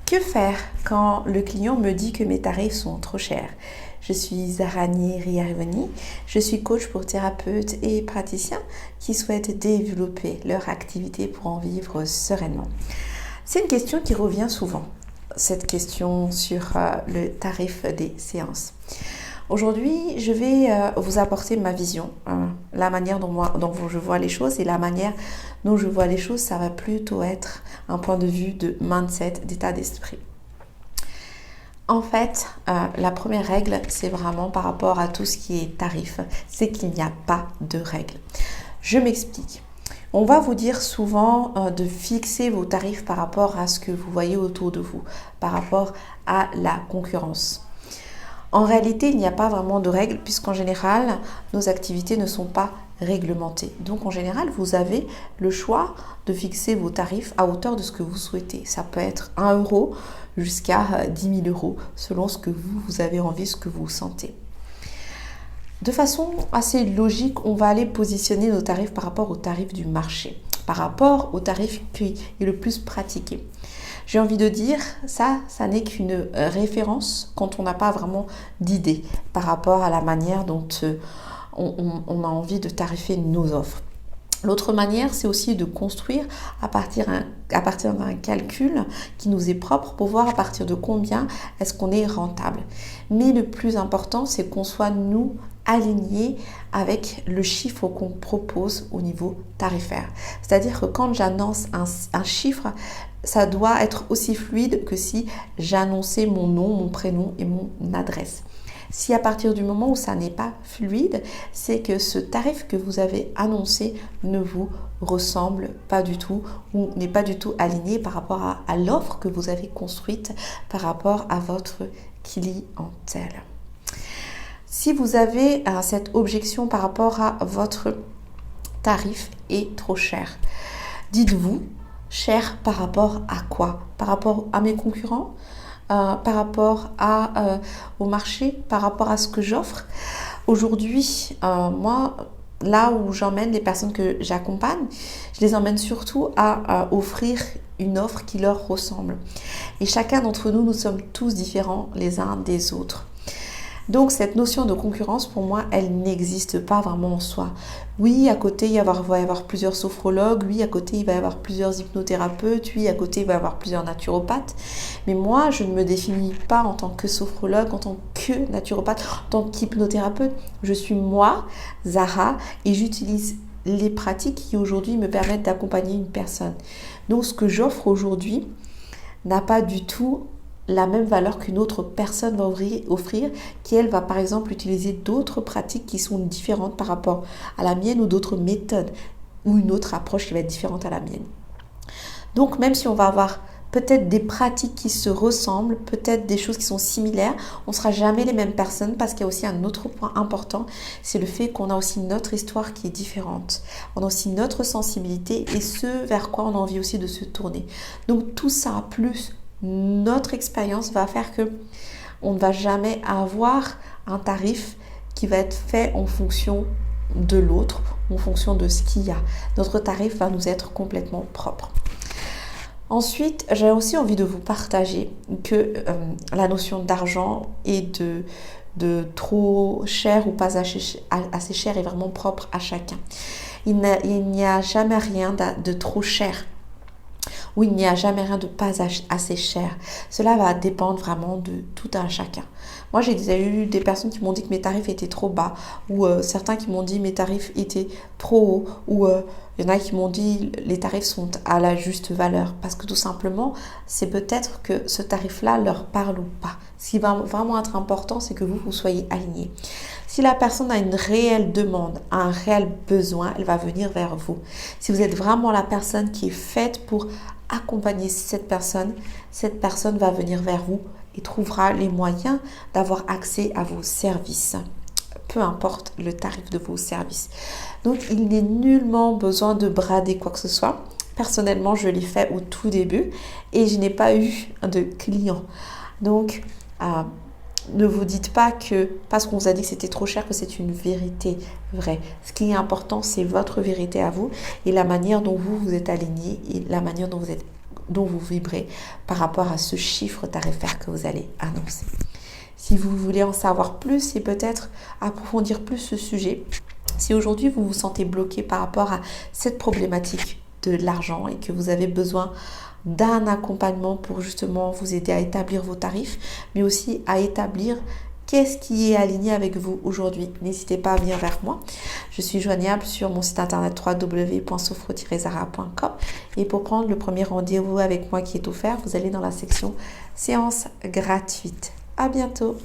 Que faire quand le client me dit que mes tarifs sont trop chers? Je suis Zarani Riarivoni, je suis coach pour thérapeutes et praticiens qui souhaitent développer leur activité pour en vivre sereinement. C'est une question qui revient souvent, cette question sur le tarif des séances. Aujourd'hui, je vais vous apporter ma vision, la manière dont je vois les choses, et la manière dont je vois les choses, ça va plutôt être un point de vue de mindset, d'état d'esprit. En fait, la première règle, c'est vraiment par rapport à tout ce qui est tarif, c'est qu'il n'y a pas de règle. Je m'explique. On va vous dire souvent de fixer vos tarifs par rapport à ce que vous voyez autour de vous, par rapport à la concurrence. En réalité, il n'y a pas vraiment de règles puisqu'en général, nos activités ne sont pas réglementées. Donc en général, vous avez le choix de fixer vos tarifs à hauteur de ce que vous souhaitez. Ça peut être 1 euro jusqu'à 10 000 euros selon ce que vous avez envie, ce que vous sentez. De façon assez logique, on va aller positionner nos tarifs par rapport aux tarifs du marché, par rapport au tarif qui est le plus pratiqué. J'ai envie de dire, ça n'est qu'une référence quand on n'a pas vraiment d'idée par rapport à la manière dont on a envie de tarifer nos offres. L'autre manière, c'est aussi de construire à partir d'un calcul qui nous est propre pour voir à partir de combien est-ce qu'on est rentable. Mais le plus important, c'est qu'on soit, nous, alignés avec le chiffre qu'on propose au niveau tarifaire. C'est-à-dire que quand j'annonce un chiffre, ça doit être aussi fluide que si j'annonçais mon nom, mon prénom et mon adresse. Si à partir du moment où ça n'est pas fluide, c'est que ce tarif que vous avez annoncé ne vous ressemble pas du tout ou n'est pas du tout aligné par rapport à l'offre que vous avez construite par rapport à votre clientèle. Si vous avez cette objection par rapport à votre tarif est trop cher, dites-vous, cher par rapport à quoi? Par rapport à mes concurrents? Par rapport au marché, par rapport à ce que j'offre. Aujourd'hui, moi, là où j'emmène les personnes que j'accompagne, je les emmène surtout à offrir une offre qui leur ressemble. Et chacun d'entre nous, nous sommes tous différents les uns des autres. Donc cette notion de concurrence, pour moi, elle n'existe pas vraiment en soi. Oui, à côté, il va y avoir plusieurs sophrologues. Oui, à côté, il va y avoir plusieurs hypnothérapeutes. Oui, à côté, il va y avoir plusieurs naturopathes. Mais moi, je ne me définis pas en tant que sophrologue, en tant que naturopathe, en tant qu'hypnothérapeute. Je suis moi, Zara, et j'utilise les pratiques qui aujourd'hui me permettent d'accompagner une personne. Donc ce que j'offre aujourd'hui n'a pas du tout la même valeur qu'une autre personne va offrir, qui elle va par exemple utiliser d'autres pratiques qui sont différentes par rapport à la mienne ou d'autres méthodes ou une autre approche qui va être différente à la mienne. Donc même si on va avoir peut-être des pratiques qui se ressemblent, peut-être des choses qui sont similaires, on ne sera jamais les mêmes personnes parce qu'il y a aussi un autre point important, c'est le fait qu'on a aussi notre histoire qui est différente. On a aussi notre sensibilité et ce vers quoi on a envie aussi de se tourner. Donc tout ça plus notre expérience va faire que on ne va jamais avoir un tarif qui va être fait en fonction de l'autre, en fonction de ce qu'il y a. Notre tarif va nous être complètement propre. Ensuite, j'ai aussi envie de vous partager que la notion d'argent et de trop cher ou pas assez cher est vraiment propre à chacun. Il n'y a jamais rien de trop cher. Où il n'y a jamais rien de pas assez cher. Cela va dépendre vraiment de tout un chacun. Moi, j'ai déjà eu des personnes qui m'ont dit que mes tarifs étaient trop bas, ou certains qui m'ont dit que mes tarifs étaient trop hauts, ou il y en a qui m'ont dit que les tarifs sont à la juste valeur. Parce que tout simplement, c'est peut-être que ce tarif-là leur parle ou pas. Ce qui va vraiment être important, c'est que vous soyez alignés. Si la personne a une réelle demande, un réel besoin, elle va venir vers vous. Si vous êtes vraiment la personne qui est faite pour accompagner cette personne va venir vers vous et trouvera les moyens d'avoir accès à vos services, peu importe le tarif de vos services. Donc, il n'est nullement besoin de brader quoi que ce soit. Personnellement, je l'ai fait au tout début et je n'ai pas eu de clients. Donc, ne vous dites pas que parce qu'on vous a dit que c'était trop cher que c'est une vérité vraie. Ce qui est important, c'est votre vérité à vous et la manière dont vous êtes aligné et la manière dont vous êtes dont vous vibrez par rapport à ce chiffre tarifaire que vous allez annoncer. Si vous voulez en savoir plus et peut-être approfondir plus ce sujet, si aujourd'hui vous vous sentez bloqué par rapport à cette problématique de l'argent et que vous avez besoin d'un accompagnement pour justement vous aider à établir vos tarifs, mais aussi à établir qu'est-ce qui est aligné avec vous aujourd'hui, n'hésitez pas à venir vers moi. Je suis joignable sur mon site internet www.sophro-zara.com et pour prendre le premier rendez-vous avec moi qui est offert, vous allez dans la section séance gratuite. À bientôt.